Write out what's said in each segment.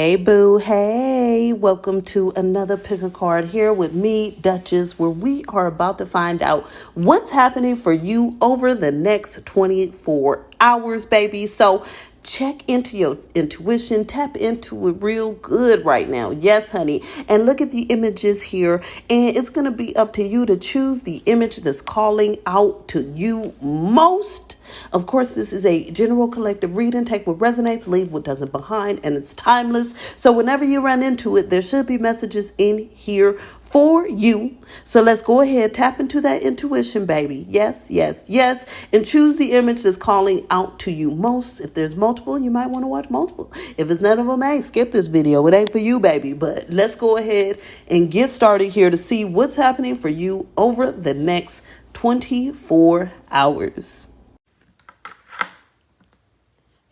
Hey boo, hey, welcome to another pick a card here with me, Duchess, where we are about to find out what's happening for you over the next 24 hours, baby. So check into your intuition, tap into it real good right now. Yes, honey. And look at the images here, and it's going to be up to you to choose the image that's calling out to you most. Of course, this is a general collective reading. Take what resonates, leave what doesn't behind, and it's timeless. So whenever you run into it, there should be messages in here for you. So let's go ahead, tap into that intuition, baby. Yes, yes, yes. And choose the image that's calling out to you most. If there's multiple, you might want to watch multiple. If it's none of them, hey, skip this video. It ain't for you, baby. But let's go ahead and get started here to see what's happening for you over the next 24 hours.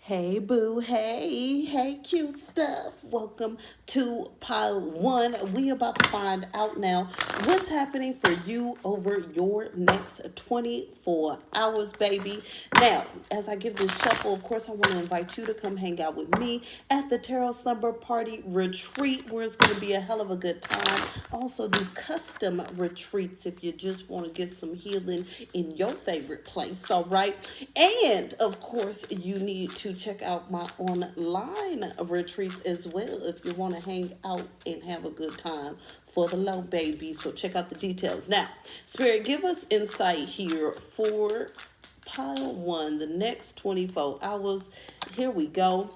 Hey boo, hey cute stuff. Welcome to pile one. We about to find out now what's happening for you over your next 24 hours, baby. Now, as I give this shuffle, of course, I want to invite you to come hang out with me at the Tarot Slumber Party Retreat, where it's going to be a hell of a good time. I also do custom retreats if you just want to get some healing in your favorite place, all right? And, of course, you need to check out my online retreats as well if you want to hang out and have a good time for the low, baby. So check out the details. Now, Spirit, give us insight here for pile one, the next 24 hours. Here we go.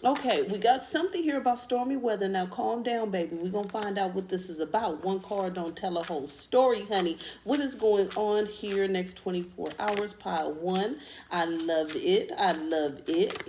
Okay, we got something here about stormy weather. Now, calm down, baby. We're going to find out what this is about. One card don't tell a whole story, honey. What is going on here next 24 hours? Pile one. I love it. I love it.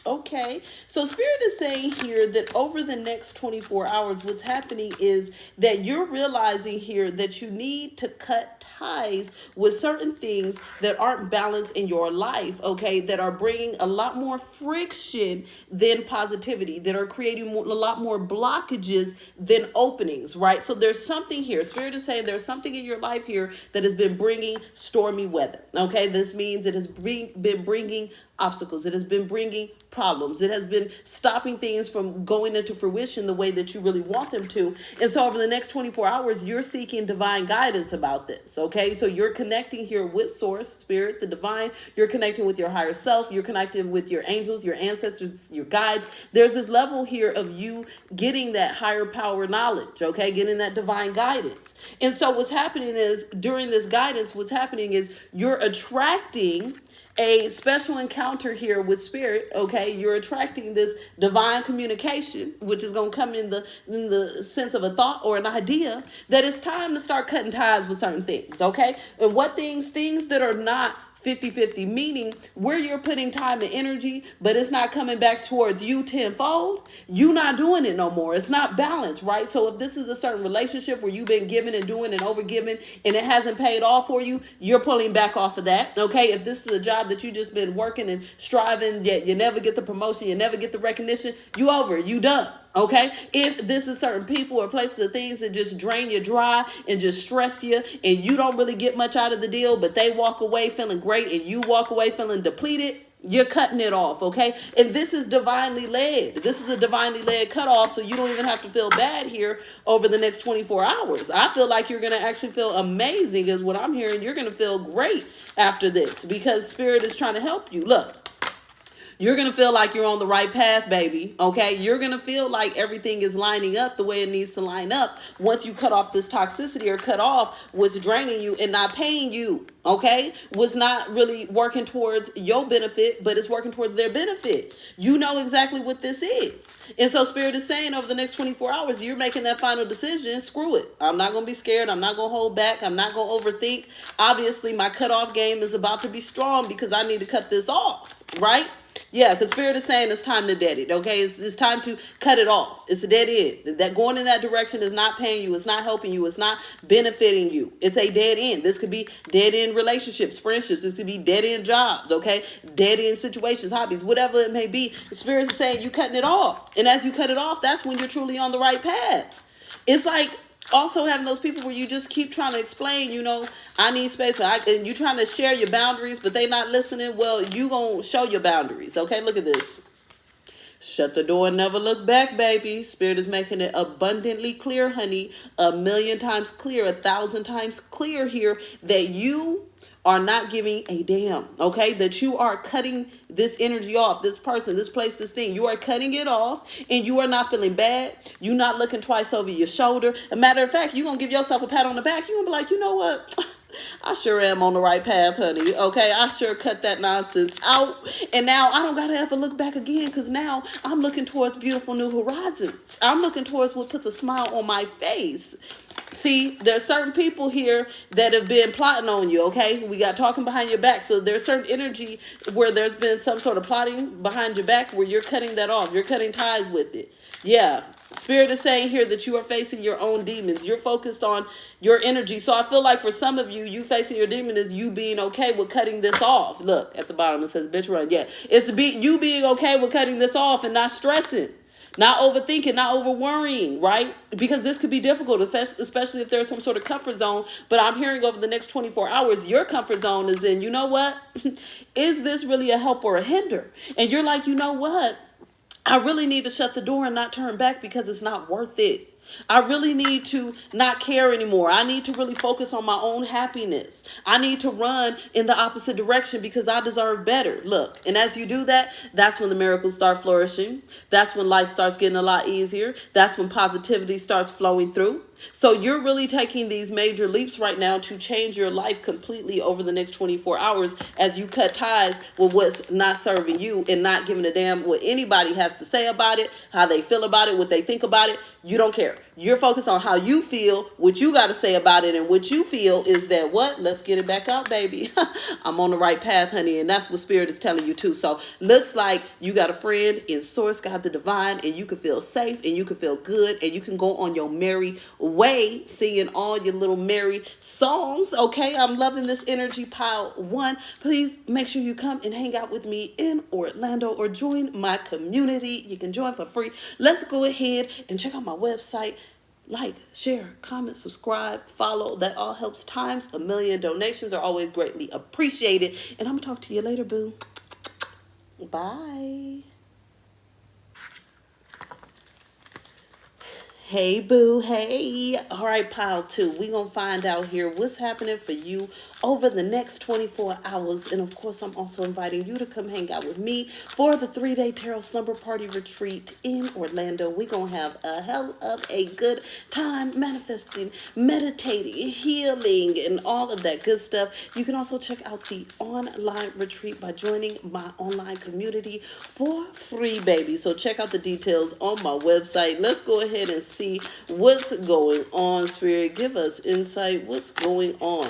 Okay, so Spirit is saying here that over the next 24 hours, what's happening is that you're realizing here that you need to cut ties with certain things that aren't balanced in your life, okay, that are bringing a lot more friction than positivity, that are creating a lot more blockages than openings, right? So there's something here. Spirit is saying there's something in your life here that has been bringing stormy weather, okay? This means it has been bringing obstacles. It has been bringing problems. It has been stopping things from going into fruition the way that you really want them to. And so over the next 24 hours, you're seeking divine guidance about this, okay? So you're connecting here with Source, Spirit, the divine. You're connecting with your higher self. You're connecting with your angels, your ancestors, your guides. There's this level here of you getting that higher power knowledge, okay? Getting that divine guidance. And so what's happening is during this guidance, what's happening is you're attracting a special encounter here with Spirit, okay? You're attracting this divine communication, which is going to come in the sense of a thought or an idea, that it's time to start cutting ties with certain things, okay? And what things that are not 50-50, meaning where you're putting time and energy, but it's not coming back towards you tenfold, you not doing it no more. It's not balanced, right? So if this is a certain relationship where you've been giving and doing and overgiving and it hasn't paid off for you, you're pulling back off of that, okay? If this is a job that you just been working and striving, yet you never get the promotion, you never get the recognition, you over, you done. Okay, if this is certain people or places or things that just drain you dry and just stress you and you don't really get much out of the deal, but they walk away feeling great and you walk away feeling depleted, you're cutting it off, okay? And this is divinely led. This is a divinely led cutoff, so you don't even have to feel bad here over the next 24 hours. I feel like you're going to actually feel amazing is what I'm hearing. You're going to feel great after this because Spirit is trying to help you. Look. You're going to feel like you're on the right path, baby, okay? You're going to feel like everything is lining up the way it needs to line up once you cut off this toxicity or cut off what's draining you and not paying you, okay? What's not really working towards your benefit, but it's working towards their benefit. You know exactly what this is. And so Spirit is saying over the next 24 hours, you're making that final decision. Screw it. I'm not going to be scared. I'm not going to hold back. I'm not going to overthink. Obviously, my cutoff game is about to be strong because I need to cut this off, right? Yeah, because Spirit is saying it's time to dead it, okay? It's time to cut it off. It's a dead end. That going in that direction is not paying you. It's not helping you. It's not benefiting you. It's a dead end. This could be dead end relationships, friendships. This could be dead end jobs, okay? Dead end situations, hobbies, whatever it may be. Spirit is saying you cutting it off. And as you cut it off, that's when you're truly on the right path. It's like also having those people where you just keep trying to explain, you know, I need space, and you're trying to share your boundaries, but they not listening. Well, you gonna show your boundaries, okay? Look at this. Shut the door and never look back, baby. Spirit is making it abundantly clear, honey. 1,000,000 times clear, 1,000 times clear here that you are not giving a damn, okay? That you are cutting this energy off, this person, this place, this thing. You are cutting it off, and you are not feeling bad. You're not looking twice over your shoulder. A matter of fact, you're going to give yourself a pat on the back. You're going to be like, you know what? I sure am on the right path, honey. Okay, I sure cut that nonsense out. And now I don't got to ever look back again, because now I'm looking towards beautiful new horizons. I'm looking towards what puts a smile on my face. See, there's certain people here that have been plotting on you, okay? We got talking behind your back. So there's certain energy where there's been some sort of plotting behind your back where you're cutting that off. You're cutting ties with it. Yeah. Spirit is saying here that you are facing your own demons. You're focused on your energy. So I feel like for some of you, you facing your demon is you being okay with cutting this off. Look, at the bottom it says, bitch, run. Yeah. It's you being okay with cutting this off and not stressing. Not overthinking, not over worrying, right? Because this could be difficult, especially if there's some sort of comfort zone. But I'm hearing over the next 24 hours, your comfort zone is in, you know what? Is this really a help or a hinder? And you're like, you know what? I really need to shut the door and not turn back because it's not worth it. I really need to not care anymore. I need to really focus on my own happiness. I need to run in the opposite direction because I deserve better. Look, and as you do that, that's when the miracles start flourishing. That's when life starts getting a lot easier. That's when positivity starts flowing through. So you're really taking these major leaps right now to change your life completely over the next 24 hours as you cut ties with what's not serving you and not giving a damn what anybody has to say about it, how they feel about it, what they think about it. You don't care. You're focused on how you feel, what you got to say about it, and what you feel is that what? Let's get it back out, baby. I'm on the right path, honey, and that's what Spirit is telling you too. So looks like you got a friend in Source, God the Divine, and you can feel safe, and you can feel good, and you can go on your merry way singing all your little merry songs. Okay, I'm loving this energy, pile one. Please make sure you come and hang out with me in Orlando or join my community. You can join for free. Let's go ahead and check out my website. Like, share, comment, subscribe, follow. That all helps times a million. Donations are always greatly appreciated. And I'm going to talk to you later, boo. Bye. Hey, boo. Hey. All right, pile two. We're going to find out here what's happening for you over the next 24 hours. And of course, I'm also inviting you to come hang out with me for the 3-day Tarot Slumber Party Retreat in Orlando. We're going to have a hell of a good time manifesting, meditating, healing, and all of that good stuff. You can also check out the online retreat by joining my online community for free, baby. So check out the details on my website. Let's go ahead and see what's going on, Spirit. Give us insight. What's going on?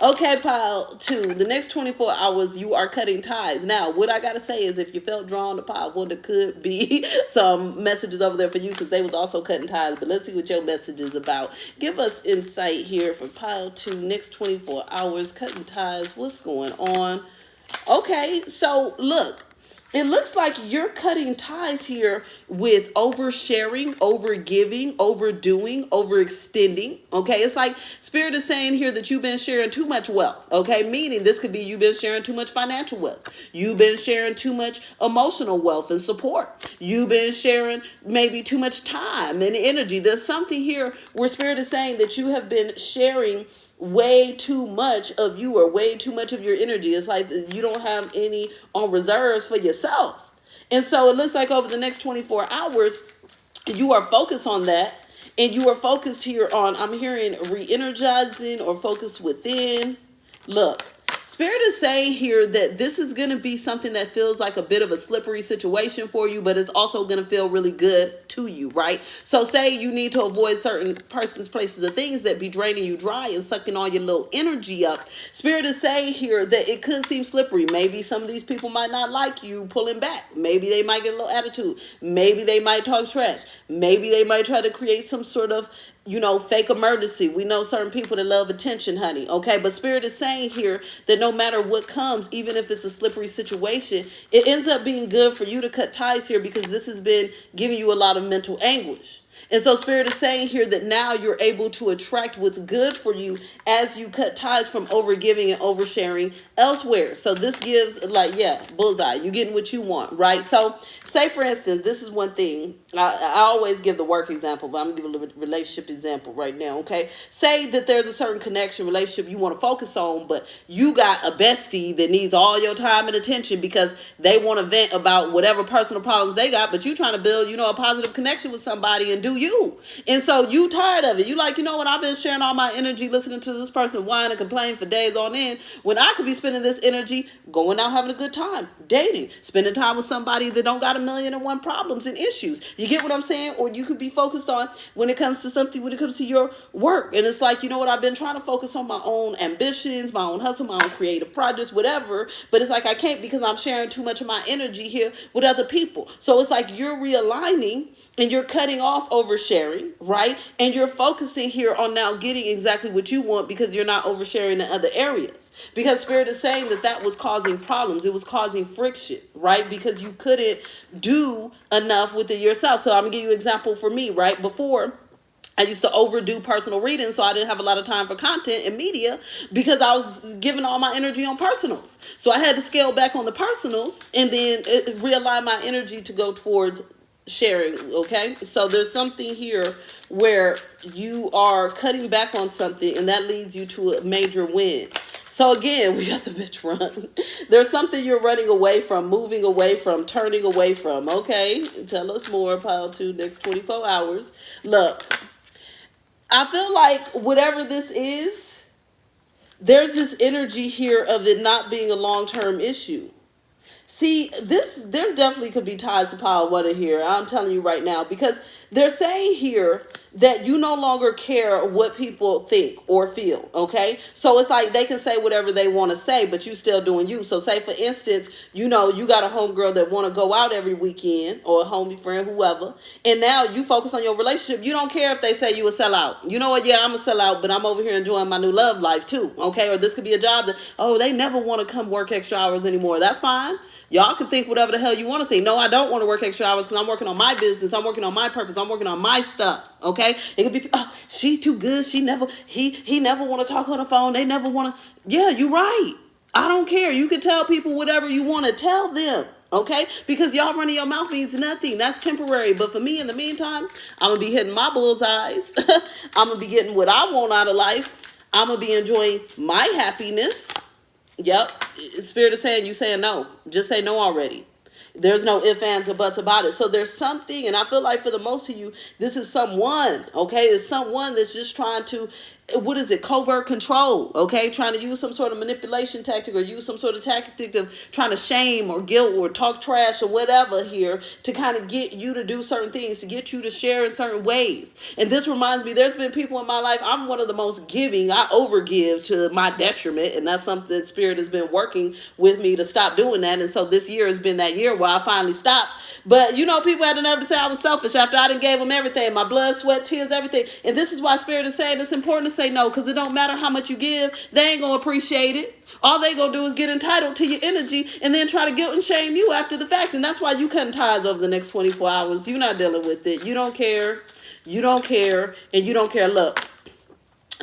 Okay, pile two. The next 24 hours, you are cutting ties. Now, what I got to say is if you felt drawn to pile one, there could be some messages over there for you because they was also cutting ties. But let's see what your message is about. Give us insight here for pile two. Next 24 hours, cutting ties. What's going on? Okay, so look. It looks like you're cutting ties here with oversharing, overgiving, overdoing, overextending. Okay, it's like Spirit is saying here that you've been sharing too much wealth. Okay, meaning this could be you've been sharing too much financial wealth. You've been sharing too much emotional wealth and support. You've been sharing maybe too much time and energy. There's something here where Spirit is saying that you have been sharing way too much of you or way too much of your energy. It's like you don't have any on reserves for yourself. And so it looks like over the next 24 hours, you are focused on that. And you are focused here on, I'm hearing re-energizing or focused within. Look, Spirit is saying here that this is going to be something that feels like a bit of a slippery situation for you, but it's also going to feel really good to you, right? So say you need to avoid certain persons, places, or things that be draining you dry and sucking all your little energy up. Spirit is saying here that it could seem slippery. Maybe some of these people might not like you pulling back. Maybe they might get a little attitude. Maybe they might talk trash. Maybe they might try to create some sort of fake emergency. We know certain people that love attention, honey. Okay, but Spirit is saying here that no matter what comes, even if it's a slippery situation, it ends up being good for you to cut ties here because this has been giving you a lot of mental anguish. And so Spirit is saying here that now you're able to attract what's good for you as you cut ties from overgiving and oversharing elsewhere. So this gives, like, yeah, bullseye. You're getting what you want, right? So say, for instance, this is one thing. I always give the work example, but I'm going to give a relationship example right now, okay? Say that there's a certain connection, relationship you want to focus on, but you got a bestie that needs all your time and attention because they want to vent about whatever personal problems they got, but you trying to build, a positive connection with somebody and do you. And so you tired of it. You like, you know what, I've been sharing all my energy listening to this person whine and complain for days on end when I could be spending this energy going out having a good time, dating, spending time with somebody that don't got 1,000,001 problems and issues. You get what I'm saying? Or you could be focused on when it comes to something, when it comes to your work. And it's like, you know what, I've been trying to focus on my own ambitions, my own hustle, my own creative projects, whatever. But it's like I can't because I'm sharing too much of my energy here with other people. So it's like you're realigning and you're cutting off oversharing, right? And you're focusing here on now getting exactly what you want because you're not oversharing in other areas. Because Spirit is saying that was causing problems. It was causing friction, right? Because you couldn't do enough with it yourself. So I'm going to give you an example for me, right? Before, I used to overdo personal reading, so I didn't have a lot of time for content and media because I was giving all my energy on personals. So I had to scale back on the personals and then realign my energy to go towards sharing, okay? So there's something here where you are cutting back on something and that leads you to a major win. So again, we got the bitch run. There's something you're running away from, moving away from, turning away from, okay? Tell us more, pile 2, next 24 hours. Look, I feel like whatever this is, there's this energy here of it not being a long-term issue. See, there definitely could be ties to pile 1 in here. I'm telling you right now, because they're saying here that you no longer care what people think or feel, okay? So it's like they can say whatever they want to say, but you still doing you. So say, for instance, you got a homegirl that want to go out every weekend or a homie friend, whoever, and now you focus on your relationship. You don't care if they say you a sellout. You know what? Yeah, I'm a sellout, but I'm over here enjoying my new love life too, okay? Or this could be a job that, they never want to come work extra hours anymore. That's fine. Y'all can think whatever the hell you want to think. No, I don't want to work extra hours because I'm working on my business. I'm working on my purpose. I'm working on my stuff. Okay? It could be, she too good. He never want to talk on the phone. They never want to. Yeah, you're right. I don't care. You can tell people whatever you want to tell them. Okay? Because y'all running your mouth means nothing. That's temporary. But for me, in the meantime, I'm going to be hitting my bullseyes. I'm going to be getting what I want out of life. I'm going to be enjoying my happiness. Yep. Spirit is saying you saying no. Just say no already. There's no ifs, ands, or buts about it. So there's something, and I feel like for the most of you, this is someone, okay? It's someone that's just trying to, covert control, okay? Trying to use some sort of manipulation tactic or use some sort of tactic of trying to shame or guilt or talk trash or whatever here to kind of get you to do certain things, to get you to share in certain ways. And this reminds me, there's been people in my life, I'm one of the most giving. I overgive to my detriment, and that's something that Spirit has been working with me to stop doing that. And so this year has been that year where I finally stopped. But, people had the nerve to say I was selfish after I done gave them everything, my blood, sweat, tears, everything. And this is why Spirit is saying it's important to say no, because it don't matter how much you give. They ain't going to appreciate it. All they going to do is get entitled to your energy and then try to guilt and shame you after the fact. And that's why you cutting ties over the next 24 hours. You're not dealing with it. You don't care. You don't care. And you don't care. Look.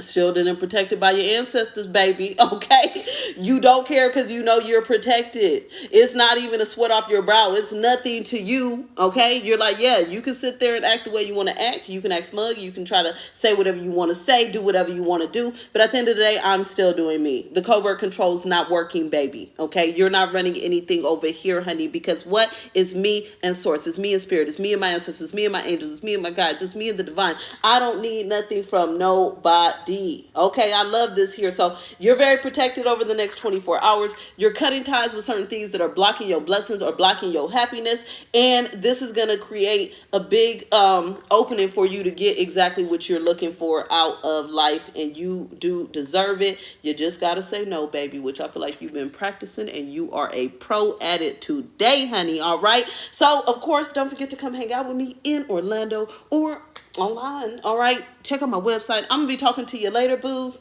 Shielded and protected by your ancestors, baby. Okay, you don't care because you know you're protected. It's not even a sweat off your brow. It's nothing to you. Okay, you're like, yeah, you can sit there and act the way you want to act. You can act smug. You can try to say whatever you want to say, do whatever you want to do. But at the end of the day, I'm still doing me. The covert control is not working, baby. Okay, you're not running anything over here, honey, because what is me and source? It's me and spirit. It's me and my ancestors. It's me and my angels. It's me and my guides. It's me and the divine. I don't need nothing from nobody. Okay, I love this here. So you're very protected over the next 24 hours. You're cutting ties with certain things that are blocking your blessings or blocking your happiness. And this is going to create a big opening for you to get exactly what you're looking for out of life. And you do deserve it. You just got to say no, baby, which I feel like you've been practicing and you are a pro at it today, honey. All right. So, of course, don't forget to come hang out with me in Orlando or online. All right, check out my website. I'm gonna be talking to you later, boos.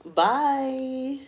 Bye.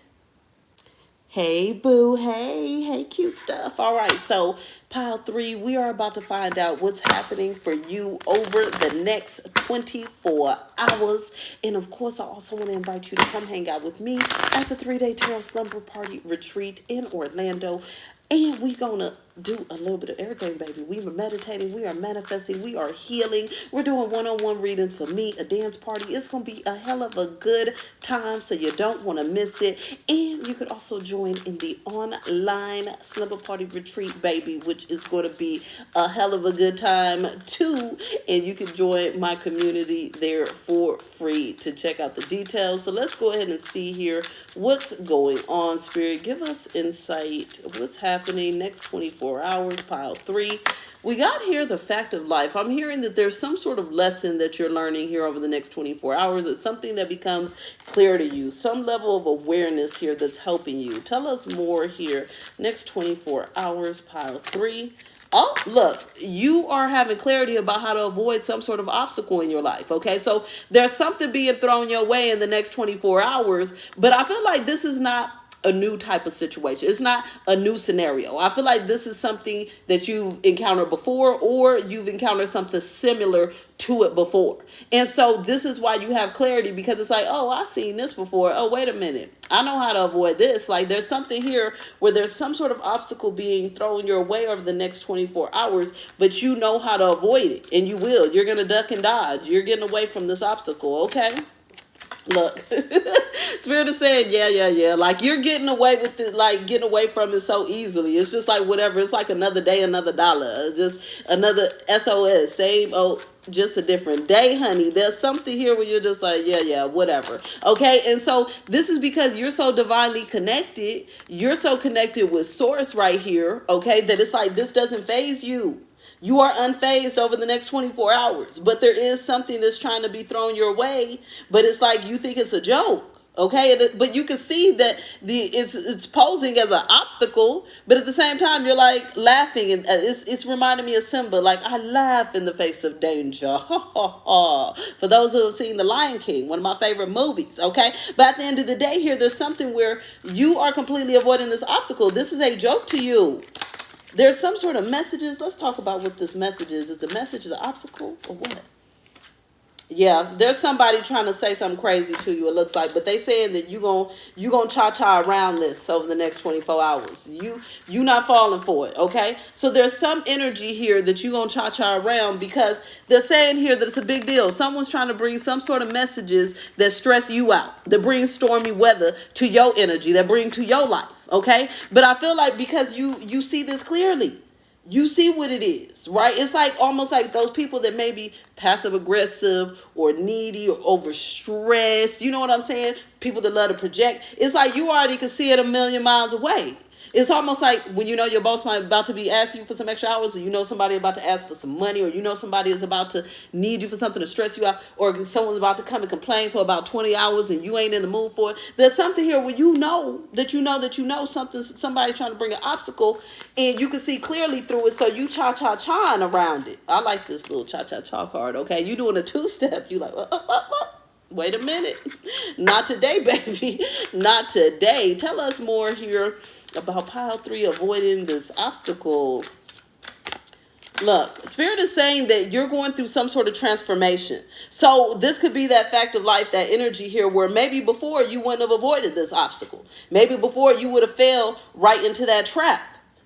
Hey, boo. Hey, cute stuff. All right, so pile three, we are about to find out what's happening for you over the next 24 hours. And of course, I also want to invite you to come hang out with me at the 3-day Tarot Slumber Party Retreat in Orlando. And we're going to do a little bit of everything, baby. We are meditating, we are manifesting, we are healing. We're doing one-on-one readings for me, a dance party. It's going to be a hell of a good time, so you don't want to miss it. And you could also join in the online Slumber Party Retreat, baby, which is going to be a hell of a good time, too. And you can join my community there for free to check out the details. So let's go ahead and see here what's going on, Spirit. Give us insight. What's happening next 24 hours, pile three. We got here the fact of life. I'm hearing that there's some sort of lesson that you're learning here over the next 24 hours. It's something that becomes clear to you, some level of awareness here that's helping you. Tell us more here. Next 24 hours, pile three. Oh, look, you are having clarity about how to avoid some sort of obstacle in your life, okay? So there's something being thrown your way in the next 24 hours, but I feel like this is not a new type of situation. It's not a new scenario. I feel like this is something that you've encountered before, or you've encountered something similar to it before. And so this is why you have clarity, because it's like, oh, I've seen this before. Oh, wait a minute. I know how to avoid this. Like, there's something here where there's some sort of obstacle being thrown your way over the next 24 hours, but you know how to avoid it, and you will. You're going to duck and dodge. You're getting away from this obstacle, okay? Look, Spirit is saying, yeah. Like, you're getting away with it, like, getting away from it so easily. It's just like whatever. It's like another day, another dollar. Just another SOS. Same old, just a different day, honey. There's something here where you're just like, yeah, whatever. Okay, and so this is because you're so divinely connected. You're so connected with Source right here, okay, that it's like this doesn't faze you. You are unfazed over the next 24 hours. But there is something that's trying to be thrown your way. But it's like you think it's a joke. Okay, but you can see that it's posing as an obstacle, but at the same time you're like laughing, and it's reminding me of Simba. Like, I laugh in the face of danger. For those who have seen The Lion King, one of my favorite movies. Okay, but at the end of the day, here there's something where you are completely avoiding this obstacle. This is a joke to you. There's some sort of messages. Let's talk about what this message is. Is the message the obstacle or what? Yeah, there's somebody trying to say something crazy to you, it looks like, but they saying that you gonna cha-cha around this over the next 24 hours. You not falling for it, okay? So there's some energy here that you gonna cha-cha around, because they're saying here that it's a big deal. Someone's trying to bring some sort of messages that stress you out, that bring stormy weather to your energy, that bring to your life, okay? But I feel like because you see this clearly, you see what it is, right? It's like almost like those people that may be passive aggressive or needy or overstressed. You know what I'm saying? People that love to project. It's like you already can see it a million miles away. It's almost like when you know your boss might about to be asking you for some extra hours, or you know somebody about to ask for some money, or you know somebody is about to need you for something to stress you out, or someone's about to come and complain for about 20 hours and you ain't in the mood for it. There's something here where you know something, somebody trying to bring an obstacle, and you can see clearly through it, so you cha-cha-chaing around it. I like this little cha-cha-cha card, okay? You doing a two-step. You like, wait a minute. Not today, baby. Not today. Tell us more here about pile three, avoiding this obstacle. Look, Spirit is saying that you're going through some sort of transformation. So this could be that fact of life, that energy here, where maybe before you wouldn't have avoided this obstacle. Maybe before you would have fell right into that trap.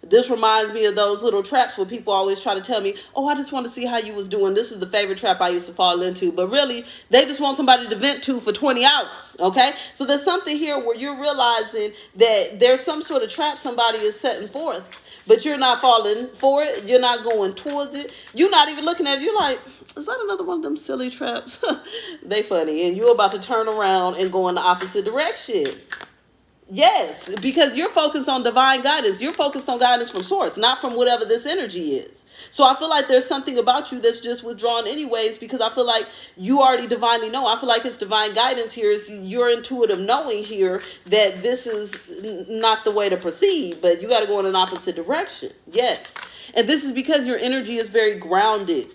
This reminds me of those little traps where people always try to tell me, oh, I just want to see how you was doing. This is the favorite trap I used to fall into. But really, they just want somebody to vent to for 20 hours, okay? So there's something here where you're realizing that there's some sort of trap somebody is setting forth, but you're not falling for it. You're not going towards it. You're not even looking at it. You're like, is that another one of them silly traps? They funny. And you're about to turn around and go in the opposite direction. Yes, because you're focused on divine guidance. You're focused on guidance from Source, not from whatever this energy is. So I feel like there's something about you that's just withdrawn anyways, because I feel like you already divinely know. I feel like it's divine guidance here. It's your intuitive knowing here that this is not the way to proceed, but you got to go in an opposite direction. Yes. And this is because your energy is very grounded.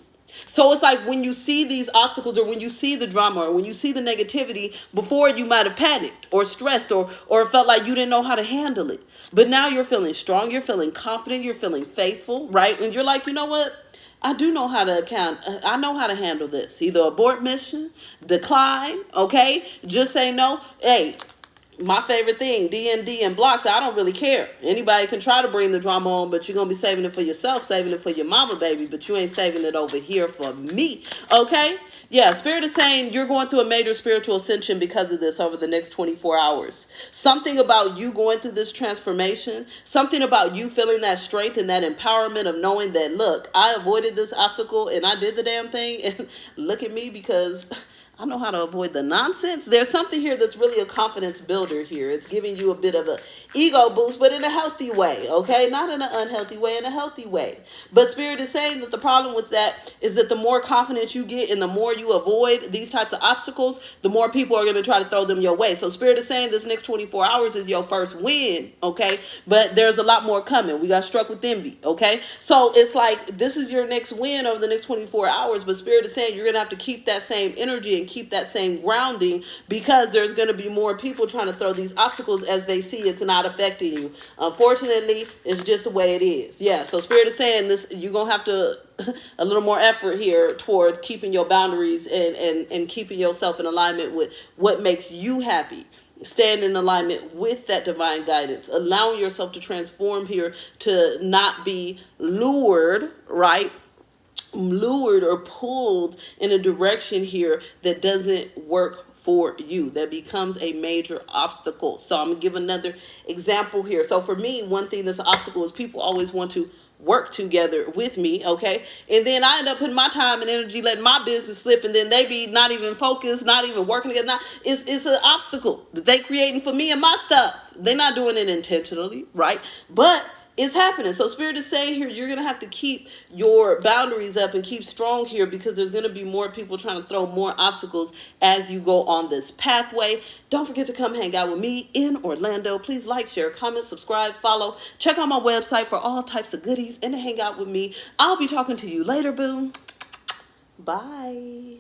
So it's like when you see these obstacles, or when you see the drama, or when you see the negativity, before you might have panicked or stressed, or felt like you didn't know how to handle it. But now you're feeling strong, you're feeling confident, you're feeling faithful, right? And you're like, you know what? I do know how to account. I know how to handle this. Either abort mission, decline, okay? Just say no. Hey, my favorite thing, D&D and blocked, I don't really care. Anybody can try to bring the drama on, but you're going to be saving it for yourself, saving it for your mama, baby, but you ain't saving it over here for me, okay? Yeah, Spirit is saying you're going through a major spiritual ascension because of this over the next 24 hours. Something about you going through this transformation, something about you feeling that strength and that empowerment of knowing that, look, I avoided this obstacle and I did the damn thing, and look at me because I know how to avoid the nonsense. There's something here that's really a confidence builder here. It's giving you a bit of a ego boost, but in a healthy way, okay? Not in an unhealthy way, in a healthy way. But Spirit is saying that the problem with that is that the more confident you get and the more you avoid these types of obstacles, the more people are going to try to throw them your way. So Spirit is saying this next 24 hours is your first win, okay? But there's a lot more coming. We got struck with envy, okay? So it's like this is your next win over the next 24 hours, but Spirit is saying you're going to have to keep that same energy and keep that same grounding, because there's going to be more people trying to throw these obstacles as they see it's not affecting you. Unfortunately, it's just the way it is. Yeah, so Spirit is saying this, you're going to have to a little more effort here towards keeping your boundaries and keeping yourself in alignment with what makes you happy. Stand in alignment with that divine guidance, allowing yourself to transform here, to not be lured, right? Lured or pulled in a direction here that doesn't work for you, that becomes a major obstacle. So I'm gonna give another example here. So for me, one thing that's an obstacle is people always want to work together with me, okay? And then I end up putting my time and energy, letting my business slip, and then they be not even focused, not even working together. It's an obstacle that they creating for me and my stuff. They're not doing it intentionally, right? But it's happening. So Spirit is saying here, you're going to have to keep your boundaries up and keep strong here, because there's going to be more people trying to throw more obstacles as you go on this pathway. Don't forget to come hang out with me in Orlando. Please like, share, comment, subscribe, follow. Check out my website for all types of goodies and to hang out with me. I'll be talking to you later, boo. Bye.